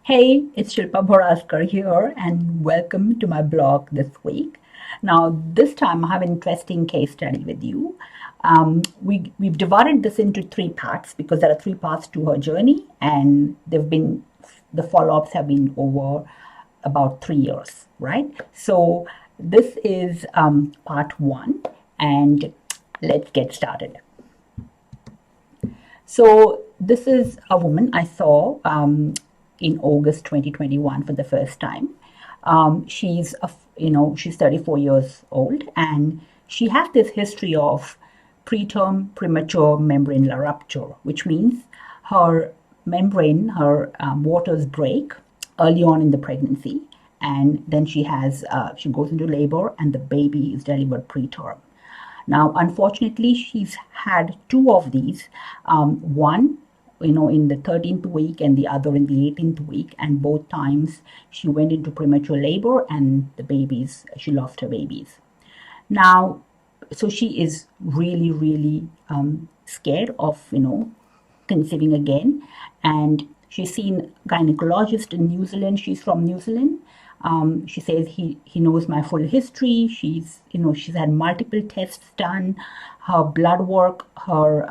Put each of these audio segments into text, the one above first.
Hey, it's Shilpa here, and welcome to my blog this week. Now, this time I have an interesting case study with you. We've divided this into three parts because there are three parts to her journey, and the follow-ups have been over about 3 years, right? So this is part one, and let's get started. So this is a woman I saw in August 2021 for the first time. She's 34 years old, and she has this history of preterm premature membrane rupture, which means her membrane, her waters break early on in the pregnancy, and then she goes into labor, and the baby is delivered preterm. Now, unfortunately, she's had two of these, one, in the 13th week and the other in the 18th week. And both times she went into premature labor and she lost her babies. Now, so she is really, really scared of, conceiving again. And she's seen gynecologist in New Zealand. She's from New Zealand. She says he knows my full history. She's had multiple tests done, her blood work, her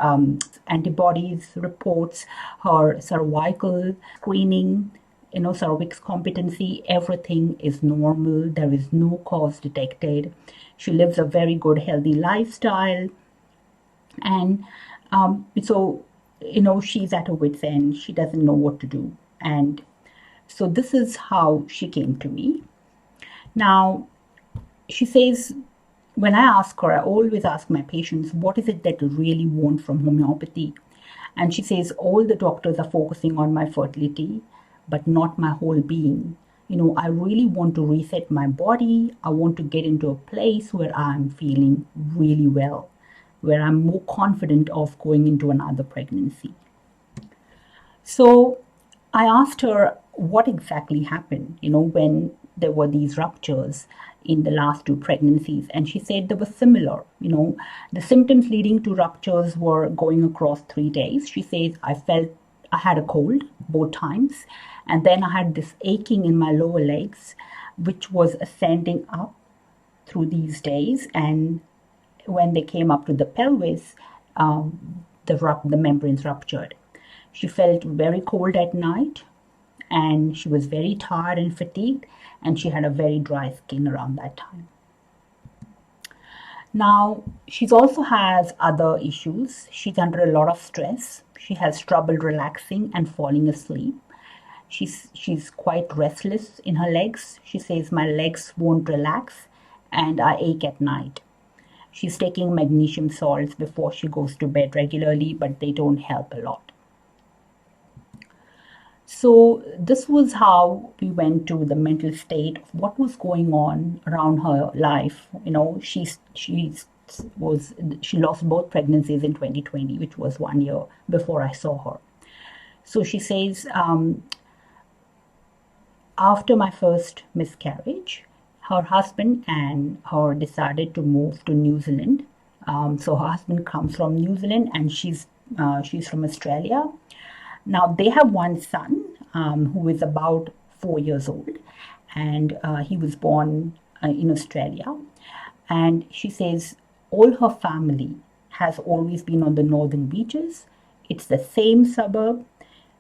antibodies reports, her cervical screening, cervix competency, everything is normal. There is no cause detected. She lives a very good, healthy lifestyle. And she's at her wit's end. She doesn't know what to do. And so this is how she came to me. Now, she says, when I ask her, I always ask my patients, what is it that you really want from homeopathy? And she says, all the doctors are focusing on my fertility, but not my whole being. I really want to reset my body. I want to get into a place where I'm feeling really well, where I'm more confident of going into another pregnancy. So I asked her what exactly happened, when there were these ruptures in the last two pregnancies. And she said they were similar. The symptoms leading to ruptures were going across 3 days. She says, I felt I had a cold both times. And then I had this aching in my lower legs, which was ascending up through these days. And when they came up to the pelvis, the membranes ruptured. She felt very cold at night, and she was very tired and fatigued, and she had a very dry skin around that time. Now, she also has other issues. She's under a lot of stress. She has trouble relaxing and falling asleep. She's quite restless in her legs. She says, my legs won't relax, and I ache at night. She's taking magnesium salts before she goes to bed regularly, but they don't help a lot. So this was how we went to the mental state of what was going on around her life. She lost both pregnancies in 2020, which was 1 year before I saw her. So she says, after my first miscarriage, her husband and her decided to move to New Zealand. So her husband comes from New Zealand, and she's from Australia. Now, they have one son who is about 4 years old, and he was born in Australia. And she says all her family has always been on the northern beaches. It's the same suburb.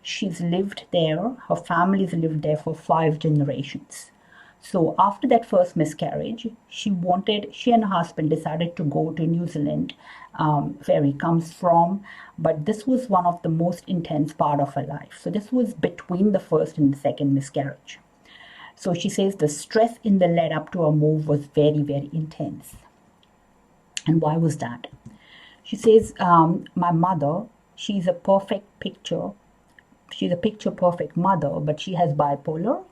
She's lived there. Her family's lived there for 5 generations. So after that first miscarriage, she and her husband decided to go to New Zealand, where he comes from. But this was one of the most intense part of her life. So this was between the first and the second miscarriage. So she says the stress in the lead up to her move was very, very intense. And why was that? She says, my mother, she's a picture perfect mother, but she has bipolar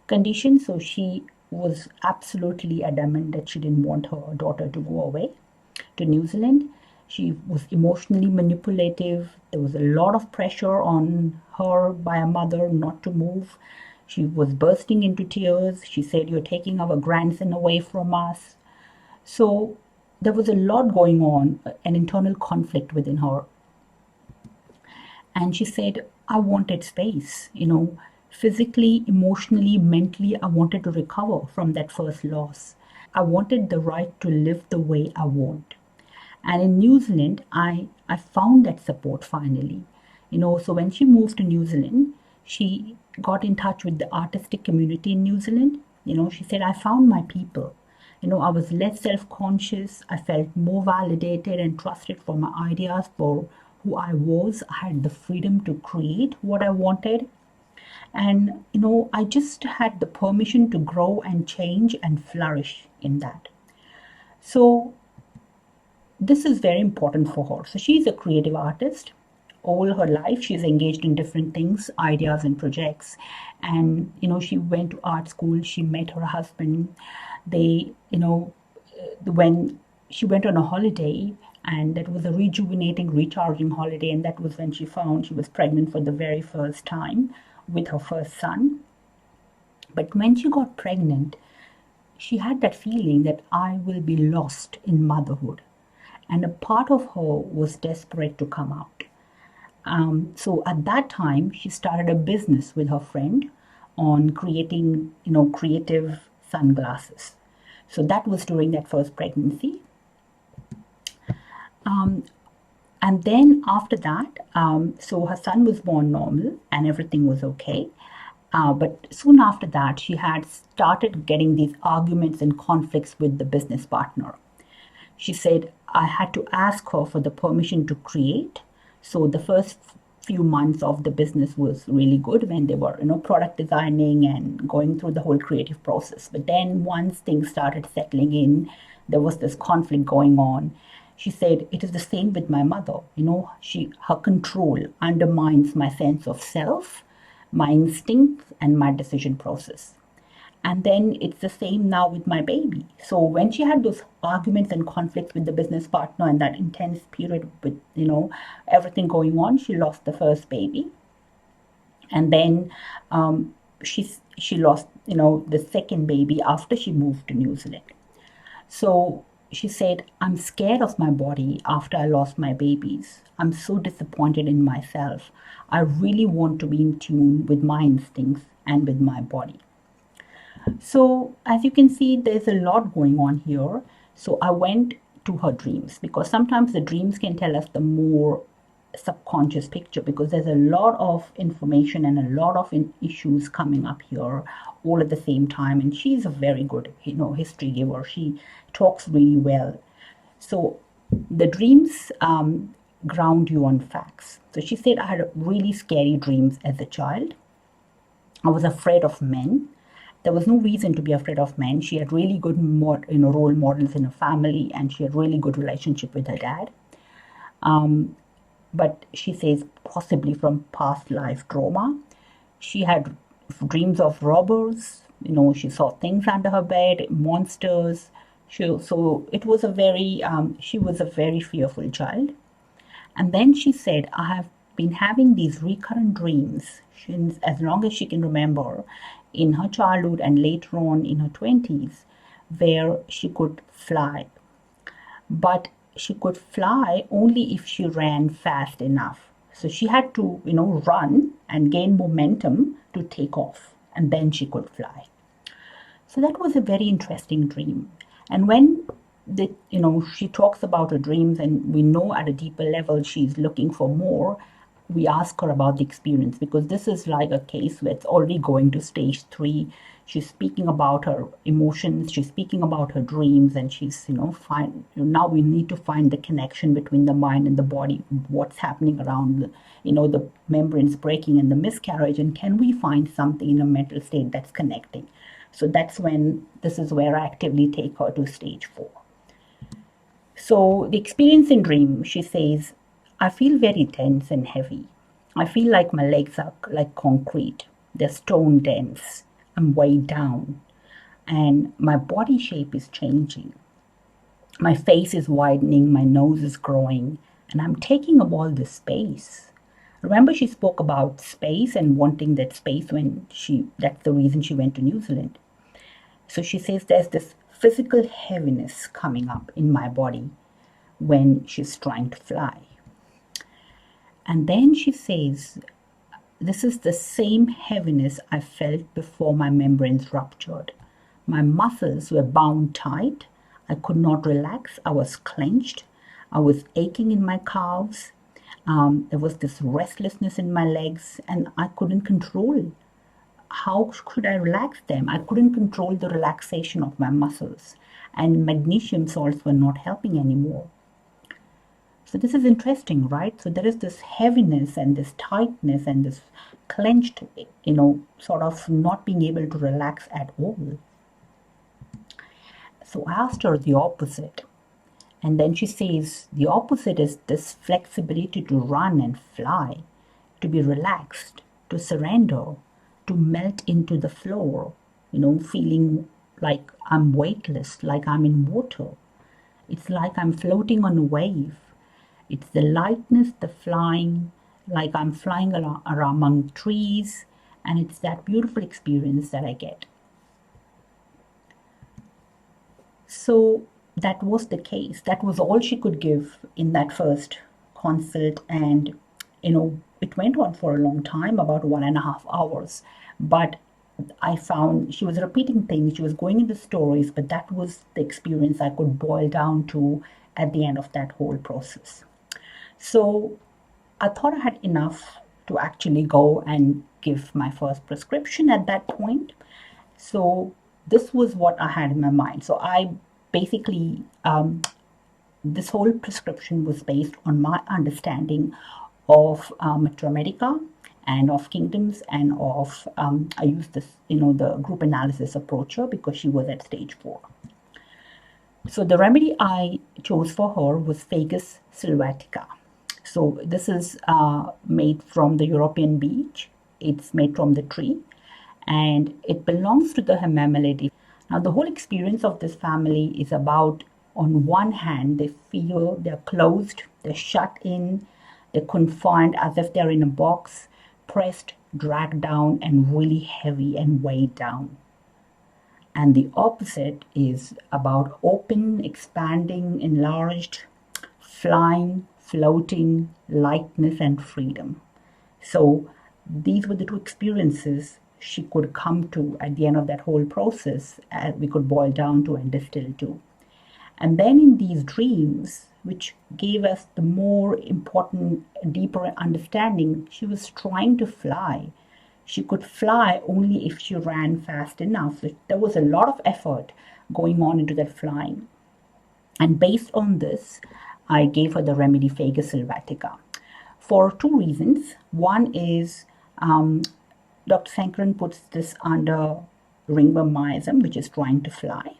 condition. So she was absolutely adamant that she didn't want her daughter to go away to New Zealand. She was emotionally manipulative. There was a lot of pressure on her by a mother not to move. She was bursting into tears. She said, you're taking our grandson away from us. So there was a lot going on, an internal conflict within her. And she said, I wanted space, physically, emotionally, mentally, I wanted to recover from that first loss. I wanted the right to live the way I want. And in New Zealand, I found that support finally. So when she moved to New Zealand, she got in touch with the artistic community in New Zealand. She said, I found my people. I was less self conscious. I felt more validated and trusted for my ideas, for who I was. I had the freedom to create what I wanted. And, I just had the permission to grow and change and flourish in that. So, this is very important for her. So she's a creative artist. All her life, she's engaged in different things, ideas and projects. And, she went to art school. She met her husband. They, when she went on a holiday, and that was a rejuvenating, recharging holiday. And that was when she found she was pregnant for the very first time with her first son. But when she got pregnant, she had that feeling that I will be lost in motherhood. And a part of her was desperate to come out. So at that time, she started a business with her friend on creating, creative sunglasses. So that was during that first pregnancy. And then after that, so her son was born normal and everything was okay. But soon after that, she had started getting these arguments and conflicts with the business partner. She said, I had to ask her for the permission to create. So the first few months of the business was really good when they were, product designing and going through the whole creative process. But then once things started settling in, there was this conflict going on. She said, it is the same with my mother. Her control undermines my sense of self, my instincts, and my decision process. And then it's the same now with my baby. So when she had those arguments and conflicts with the business partner and that intense period with, everything going on, she lost the first baby. And then she lost, the second baby after she moved to New Zealand. So she said, I'm scared of my body after I lost my babies. I'm so disappointed in myself. I really want to be in tune with my instincts and with my body. So as you can see, there's a lot going on here. So I went to her dreams, because sometimes the dreams can tell us the more subconscious picture, because there's a lot of information and a lot of issues coming up here all at the same time. And she's a very good, history giver. She talks really well. So the dreams ground you on facts. So she said, I had really scary dreams as a child. I was afraid of men. There was no reason to be afraid of men. She had really good role models in her family, and she had really good relationship with her dad. But she says possibly from past life trauma. She had dreams of robbers. She saw things under her bed, monsters. So it was she was a very fearful child. And then she said, I have been having these recurrent dreams since as long as she can remember, in her childhood and later on in her 20s, where she could fly. But she could fly only if she ran fast enough. So she had to, run and gain momentum to take off, and then she could fly. So that was a very interesting dream. And when she talks about her dreams, and we know at a deeper level she's looking for more, we ask her about the experience, because this is like a case where it's already going to stage 3. She's speaking about her emotions, she's speaking about her dreams, and she's, now we need to find the connection between the mind and the body, what's happening around, the membranes breaking and the miscarriage, and can we find something in a mental state that's connecting? So this is where I actively take her to stage 4. So the experience in dream, she says, I feel very tense and heavy. I feel like my legs are like concrete. They're stone dense. I'm weighed down. And my body shape is changing. My face is widening. My nose is growing. And I'm taking up all this space. Remember, she spoke about space and wanting that space that's the reason she went to New Zealand. So she says there's this physical heaviness coming up in my body when she's trying to fly. And then she says, this is the same heaviness I felt before my membranes ruptured. My muscles were bound tight. I could not relax. I was clenched. I was aching in my calves. There was this restlessness in my legs, and I couldn't control. How could I relax them? I couldn't control the relaxation of my muscles, and magnesium salts were not helping anymore. So this is interesting, right? So there is this heaviness and this tightness and this clenched, sort of not being able to relax at all. So I asked her the opposite. And then she says the opposite is this flexibility to run and fly, to be relaxed, to surrender, to melt into the floor, feeling like I'm weightless, like I'm in water. It's like I'm floating on a wave. It's the lightness, the flying, like I'm flying around among trees, and it's that beautiful experience that I get. So that was the case. That was all she could give in that first consult, and it went on for a long time, about 1.5 hours. But I found she was repeating things, she was going into stories, but that was the experience I could boil down to at the end of that whole process. So I thought I had enough to actually go and give my first prescription at that point. So this was what I had in my mind. So I basically, this whole prescription was based on my understanding of medica and of kingdoms, and of, I used this, the group analysis approach because she was at stage 4. So the remedy I chose for her was Fagus Sylvatica. So this is made from the European beech. It's made from the tree, and it belongs to the Homoeopathy. Now the whole experience of this family is about, on one hand, they feel they're closed, they're shut in, they're confined as if they're in a box, pressed, dragged down, and really heavy and weighed down. And the opposite is about open, expanding, enlarged, flying, floating, lightness, and freedom. So these were the two experiences she could come to at the end of that whole process, as we could boil down to and distill to. And then in these dreams, which gave us the more important, deeper understanding, she was trying to fly. She could fly only if she ran fast enough. So there was a lot of effort going on into that flying. And based on this, I gave her the remedy Fagus Sylvatica for 2 reasons. One is Dr. Sankaran puts this under ringworm miasm, which is trying to fly,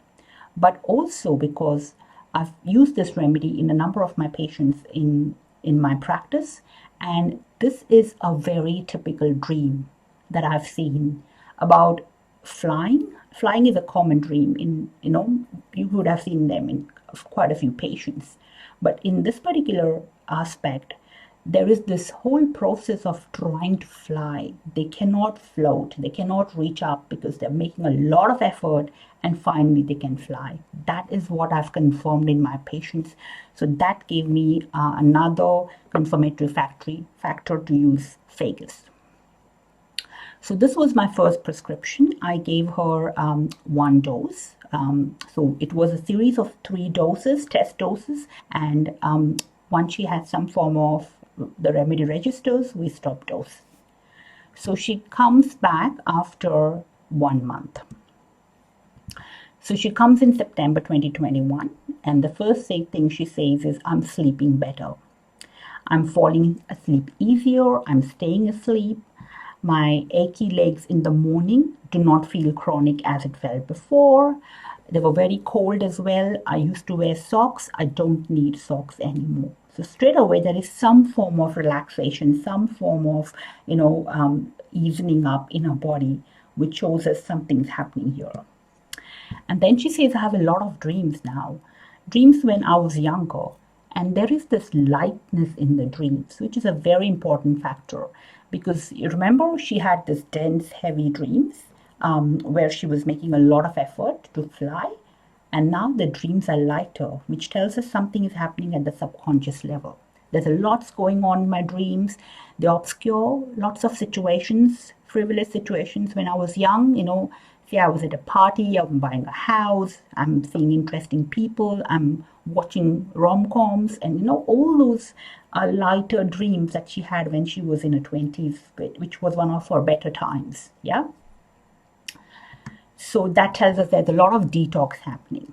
but also because I've used this remedy in a number of my patients in my practice, and this is a very typical dream that I've seen about flying. Flying is a common dream you would have seen them in quite a few patients. But in this particular aspect, there is this whole process of trying to fly. They cannot float, they cannot reach up because they're making a lot of effort, and finally they can fly. That is what I've confirmed in my patients. So that gave me another confirmatory factor to use Fagus. So this was my first prescription. I gave her 1 dose. So it was a series of 3 doses, test doses, and once she had some form of the remedy registers, we stopped dose. So she comes back after 1 month. So she comes in September 2021, and the first thing she says is, I'm sleeping better. I'm falling asleep easier. I'm staying asleep. My achy legs in the morning do not feel chronic as it felt before. They were very cold as well. I used to wear socks. I don't need socks anymore. So straight away, there is some form of relaxation, some form of, evening up in her body, which shows us something's happening here. And then she says, I have a lot of dreams now. Dreams when I was younger. And there is this lightness in the dreams, which is a very important factor. Because you remember, she had this dense, heavy dreams where she was making a lot of effort to fly. And now the dreams are lighter, which tells us something is happening at the subconscious level. There's a lots going on in my dreams. They obscure lots of situations, frivolous situations when I was young, say I was at a party, I'm buying a house, I'm seeing interesting people, I'm watching rom-coms, and all those lighter dreams that she had when she was in her 20s, which was one of her better times. Yeah. So that tells us there's a lot of detox happening.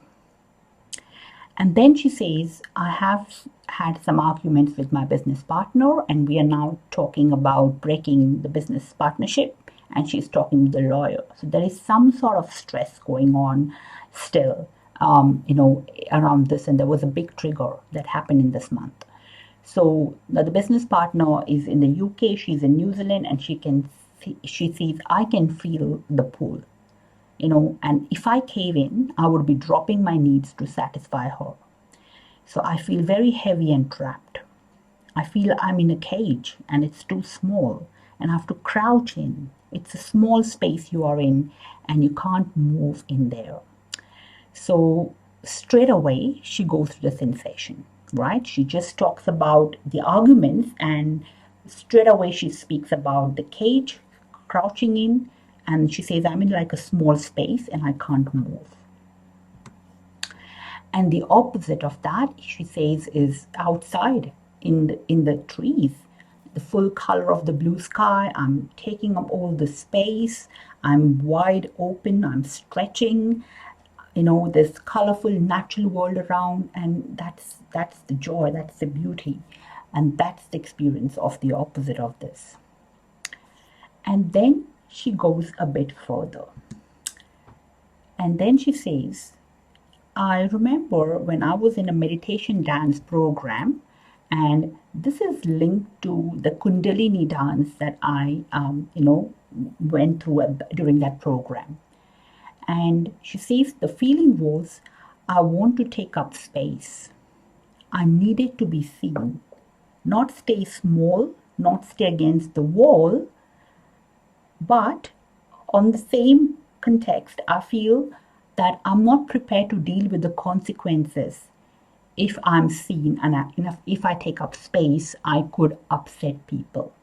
And then she says, I have had some arguments with my business partner, and we are now talking about breaking the business partnership. And she's talking to the lawyer. So there is some sort of stress going on still, around this. And there was a big trigger that happened in this month. So the business partner is in the UK, she's in New Zealand, and she sees, I can feel the pull. And if I cave in, I would be dropping my needs to satisfy her. So I feel very heavy and trapped. I feel I'm in a cage and it's too small and I have to crouch in. It's a small space you are in and you can't move in there. So straight away, she goes through the sensation, right? She just talks about the arguments and straight away she speaks about the cage, crouching in, and she says, I'm in like a small space and I can't move. And the opposite of that, she says, is outside in the trees, the full color of the blue sky. I'm taking up all the space. I'm wide open. I'm stretching. This colorful natural world around, and that's the joy. That's the beauty, and that's the experience of the opposite of this. And then she goes a bit further. And then she says, I remember when I was in a meditation dance program, and this is linked to the Kundalini dance that I, went through during that program. And she says the feeling was, I want to take up space. I needed to be seen, not stay small, not stay against the wall, but on the same context, I feel that I'm not prepared to deal with the consequences if I'm seen and if I take up space, I could upset people.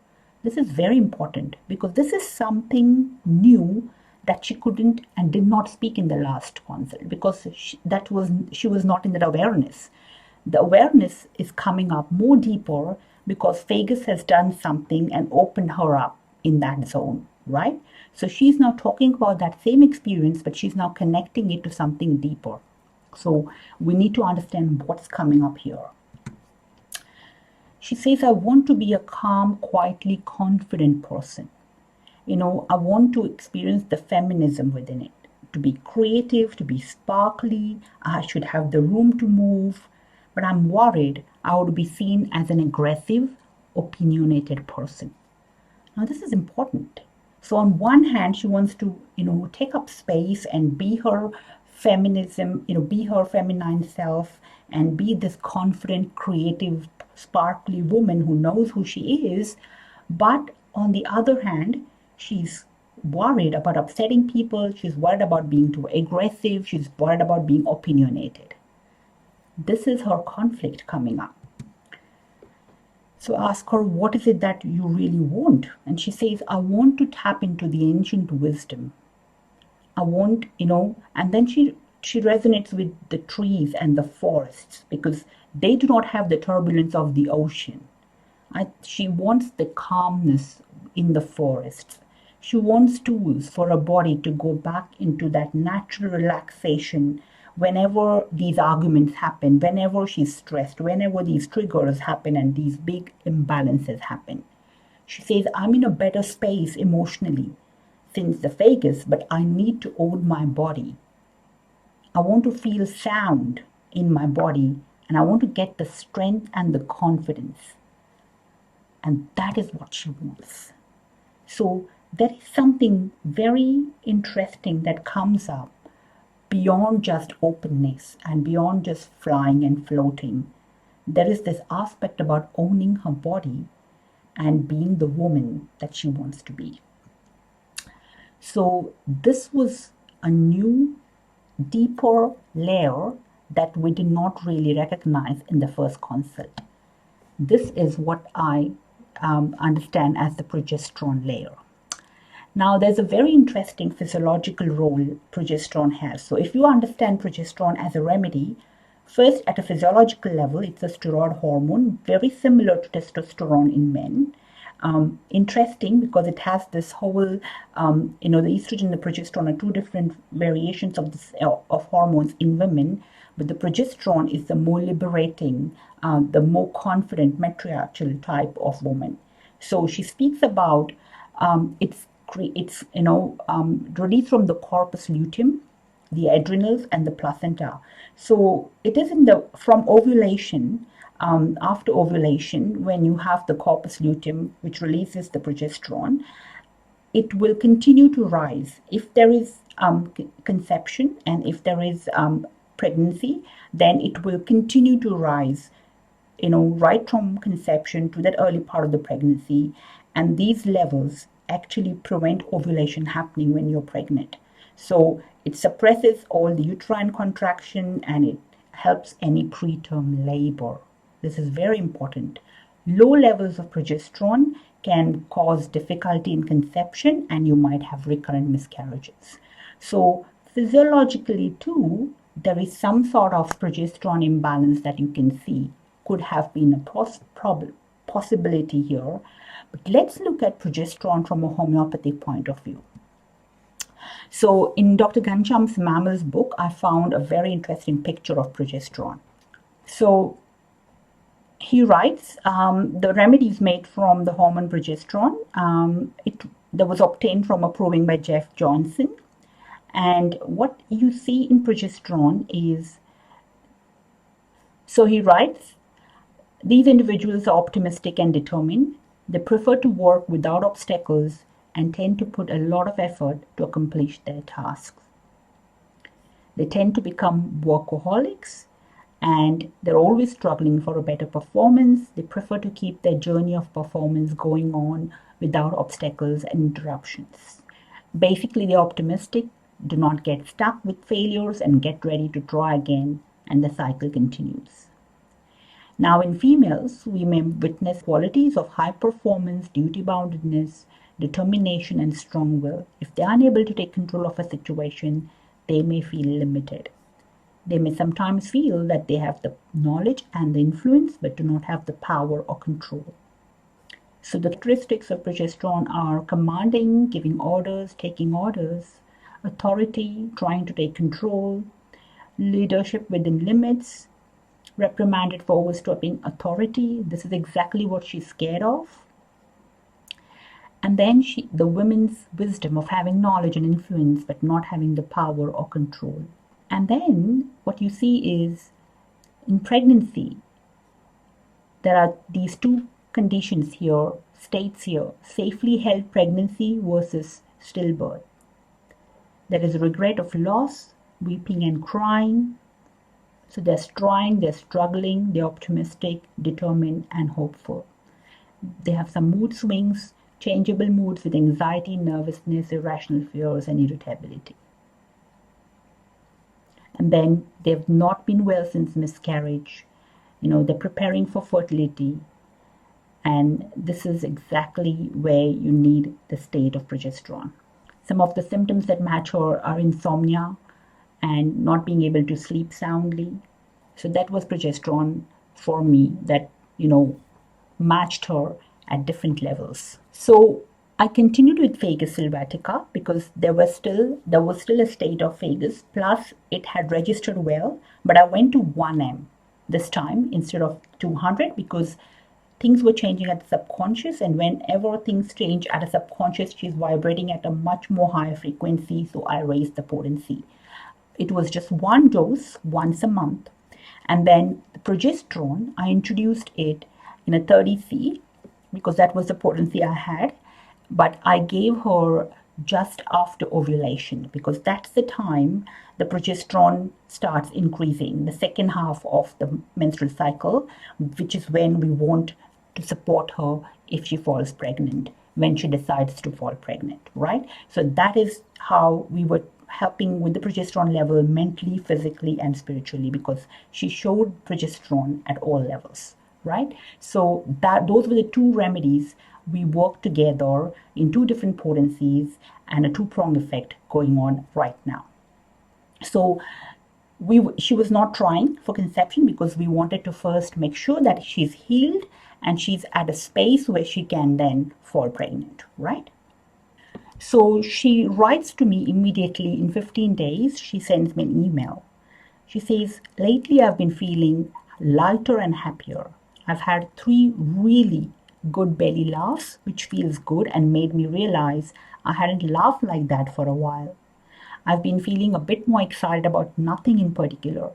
This is very important because this is something new that she couldn't and did not speak in the last consult because she was not in that awareness. The awareness is coming up more deeper because Fagus has done something and opened her up in that zone, right? So she's now talking about that same experience, but she's now connecting it to something deeper. So we need to understand what's coming up here. She says, I want to be a calm, quietly confident person. I want to experience the feminism within it, to be creative, to be sparkly. I should have the room to move, but I'm worried I would be seen as an aggressive, opinionated person. Now, this is important. So on one hand, she wants to, take up space and be her feminism, be her feminine self and be this confident, creative, sparkly woman who knows who she is. But on the other hand, she's worried about upsetting people. She's worried about being too aggressive. She's worried about being opinionated. This is her conflict coming up. So ask her, what is it that you really want? And she says, I want to tap into the ancient wisdom. I want, and then she resonates with the trees and the forests because they do not have the turbulence of the ocean. She wants the calmness in the forests. She wants tools for her body to go back into that natural relaxation whenever these arguments happen, whenever she's stressed, whenever these triggers happen and these big imbalances happen. She says, I'm in a better space emotionally since the Fagus, but I need to own my body. I want to feel sound in my body and I want to get the strength and the confidence. And that is what she wants. So there is something very interesting that comes up beyond just openness and beyond just flying and floating. There is this aspect about owning her body and being the woman that she wants to be. So this was a new, deeper layer that we did not really recognize in the first consult. this is what I understand as the progesterone layer. Now, there's a very interesting physiological role progesterone has. So if you understand progesterone as a remedy, first at a physiological level, it's a steroid hormone, very similar to testosterone in men. Interesting because it has this whole, the estrogen and the progesterone are two different variations of this of hormones in women, but the progesterone is the more liberating, the more confident matriarchal type of woman. So she speaks about it's released from the corpus luteum, the adrenals, and the placenta. So it is from ovulation. After ovulation, when you have the corpus luteum, which releases the progesterone, it will continue to rise. If there is conception and if there is pregnancy, then it will continue to rise, right from conception to that early part of the pregnancy. And these levels actually prevent ovulation happening when you're pregnant. So it suppresses all the uterine contraction and it helps any preterm labor. This is very important. Low levels of progesterone can cause difficulty in conception and you might have recurrent miscarriages. So physiologically too, there is some sort of progesterone imbalance that you can see could have been a possibility here. But let's look at progesterone from a homeopathic point of view. So in Dr. Ghanshyam's Mammals book, I found a very interesting picture of progesterone. So he writes, the remedies made from the hormone progesterone, that was obtained from a probing by Jeff Johnson. And what you see in progesterone is, so he writes, these individuals are optimistic and determined. They prefer to work without obstacles and tend to put a lot of effort to accomplish their tasks. They tend to become workaholics and they're always struggling for a better performance. They prefer to keep their journey of performance going on without obstacles and interruptions. Basically, they're optimistic, do not get stuck with failures, and get ready to try again, and the cycle continues. Now, in females, we may witness qualities of high performance, duty-boundedness, determination, and strong will. If they are unable to take control of a situation, they may feel limited. They may sometimes feel that they have the knowledge and the influence, but do not have the power or control. So the characteristics of progesterone are commanding, giving orders, taking orders, authority, trying to take control, leadership within limits, reprimanded for overstepping authority. This is exactly what she's scared of. And then the women's wisdom of having knowledge and influence but not having the power or control. And then what you see is in pregnancy, there are these two conditions here, states here, safely held pregnancy versus stillbirth. There is regret of loss, weeping and crying. So they're trying, they're struggling, they're optimistic, determined, and hopeful. They have some mood swings, changeable moods with anxiety, nervousness, irrational fears, and irritability. And then they've not been well since miscarriage. They're preparing for fertility. And this is exactly where you need the state of progesterone. Some of the symptoms that match her are insomnia and not being able to sleep soundly. So that was progesterone for me that, matched her at different levels. So I continued with Fagus Sylvatica because there was still a state of Fagus, plus it had registered well, but I went to 1M this time instead of 200 because things were changing at the subconscious, and whenever things change at a subconscious, she's vibrating at a much more higher frequency, so I raised the potency. It was just one dose once a month. And then the progesterone, I introduced it in a 30C because that was the potency I had. But I gave her just after ovulation because that's the time the progesterone starts increasing, the second half of the menstrual cycle, which is when we want to support her if she falls pregnant, when she decides to fall pregnant, right? So that is how we were helping with the progesterone level mentally, physically, and spiritually because she showed progesterone at all levels, right? So those were the two remedies. We worked together in two different potencies and a two-pronged effect going on right now. So she was not trying for conception because we wanted to first make sure that she's healed and she's at a space where she can then fall pregnant, right? So she writes to me immediately in 15 days. She sends me an email. She says, lately I've been feeling lighter and happier. I've had 3 really good belly laughs, which feels good and made me realize I hadn't laughed like that for a while. I've been feeling a bit more excited about nothing in particular.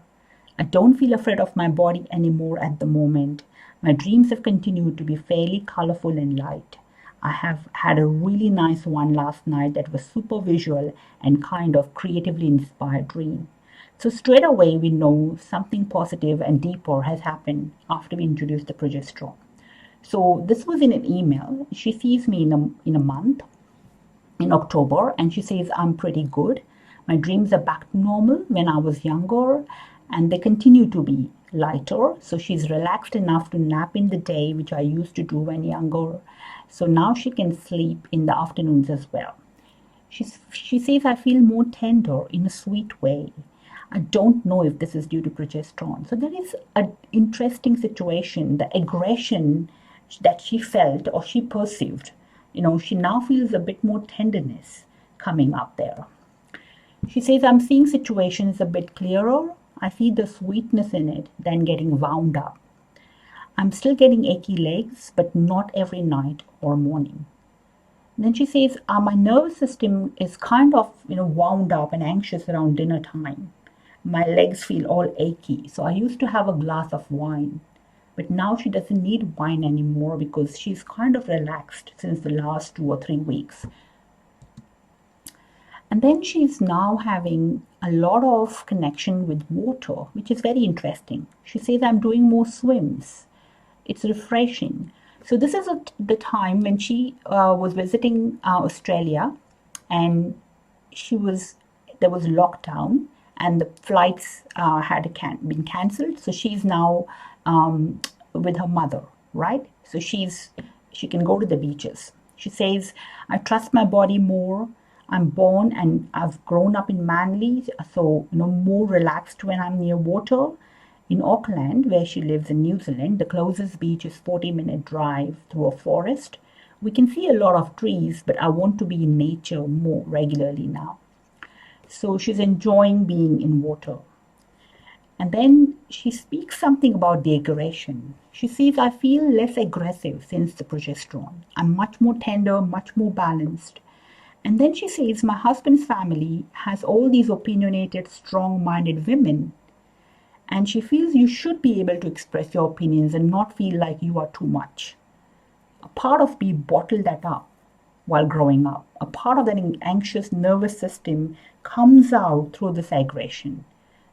I don't feel afraid of my body anymore at the moment. My dreams have continued to be fairly colorful and light. I have had a really nice one last night that was super visual and kind of creatively inspired dream. So straight away we know something positive and deeper has happened after we introduced the progesterone. So this was in an email. She sees me in a month, in October, and she says, I'm pretty good. My dreams are back to normal when I was younger, and they continue to be lighter. So she's relaxed enough to nap in the day, which I used to do when younger. So now she can sleep in the afternoons as well. She says, I feel more tender in a sweet way. I don't know if this is due to progesterone. So there is an interesting situation, the aggression that she felt or she perceived. She now feels a bit more tenderness coming up there. She says, I'm seeing situations a bit clearer. I see the sweetness in it than getting wound up. I'm still getting achy legs, but not every night or morning. And then she says, my nervous system is kind of, wound up and anxious around dinner time. My legs feel all achy, so I used to have a glass of wine. But now she doesn't need wine anymore because she's kind of relaxed since the last 2 or 3 weeks. And then she's now having a lot of connection with water, which is very interesting. She says, I'm doing more swims. It's refreshing. So this is the time when she was visiting Australia, and there was lockdown and the flights had been cancelled. So she's now with her mother, right? So she can go to the beaches. She says, I trust my body more. I'm born and I've grown up in Manly, so more relaxed when I'm near water. In Auckland, where she lives in New Zealand, the closest beach is 40-minute drive through a forest. We can see a lot of trees, but I want to be in nature more regularly now. So she's enjoying being in water. And then she speaks something about the aggression. She says, I feel less aggressive since the progesterone. I'm much more tender, much more balanced. And then she says, my husband's family has all these opinionated, strong-minded women. And she feels you should be able to express your opinions and not feel like you are too much. A part of me bottled that up while growing up. A part of that anxious nervous system comes out through this aggression.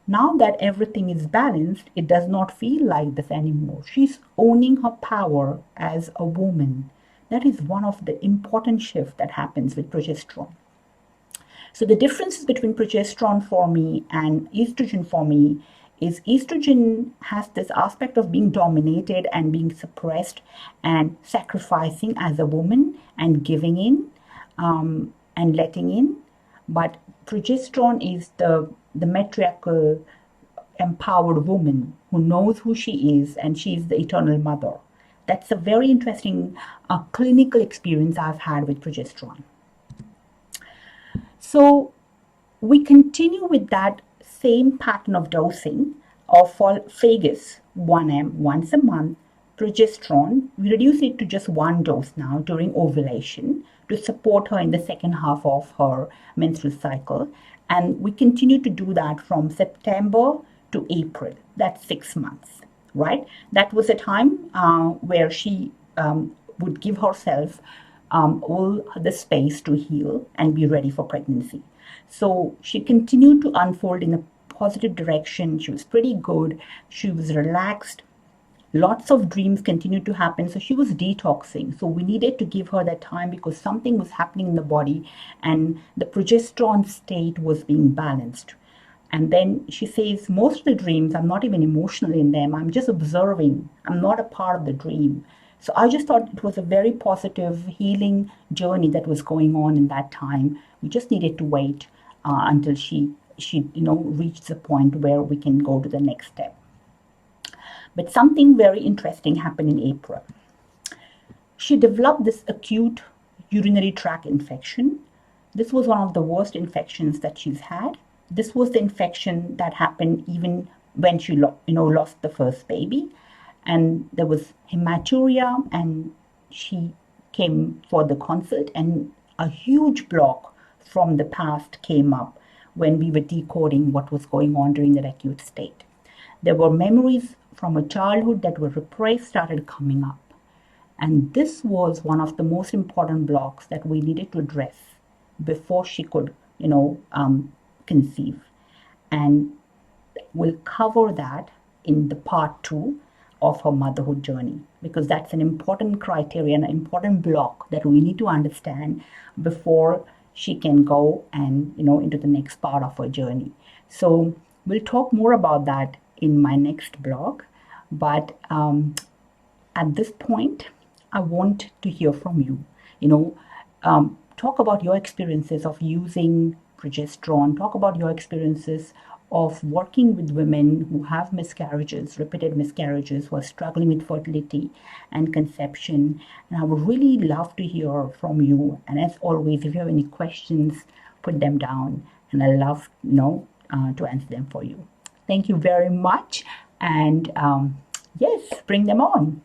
Now that everything is balanced, it does not feel like this anymore. She's owning her power as a woman. That is one of the important shifts that happens with progesterone. So the differences between progesterone for me and estrogen for me is estrogen has this aspect of being dominated and being suppressed and sacrificing as a woman and giving in and letting in. But progesterone is the matriarchal, empowered woman who knows who she is, and she is the eternal mother. That's a very interesting clinical experience I've had with progesterone. So we continue with that same pattern of dosing of Fagus 1 m once a month, progesterone. We reduce it to just 1 dose now during ovulation to support her in the second half of her menstrual cycle. And we continue to do that from September to April. That's 6 months, right? That was a time where she would give herself all the space to heal and be ready for pregnancy. So she continued to unfold in a positive direction. She was pretty good. She was relaxed. Lots of dreams continued to happen. So she was detoxing. So we needed to give her that time because something was happening in the body and the progesterone state was being balanced. And then she says, most of the dreams, I'm not even emotional in them. I'm just observing. I'm not a part of the dream. So I just thought it was a very positive healing journey that was going on in that time. We just needed to wait until she reached the point where we can go to the next step. But something very interesting happened in April. She developed this acute urinary tract infection. This was one of the worst infections that she's had. This was the infection that happened even when she lost the first baby. And there was hematuria, and she came for the consult, and a huge block from the past came up when we were decoding what was going on during that acute state. There were memories from a childhood that were repressed started coming up. And this was one of the most important blocks that we needed to address before she could, conceive. And we'll cover that in the part 2 of her motherhood journey, because that's an important criteria, an important block that we need to understand before she can go and, into the next part of her journey. So we'll talk more about that in my next blog. But at this point, I want to hear from you. Talk about your experiences of using progesterone. Talk about your experiences of working with women who have miscarriages, repeated miscarriages, who are struggling with fertility and conception. And I would really love to hear from you. And as always, if you have any questions, put them down, and I love to answer them for you. Thank you very much. And yes, bring them on.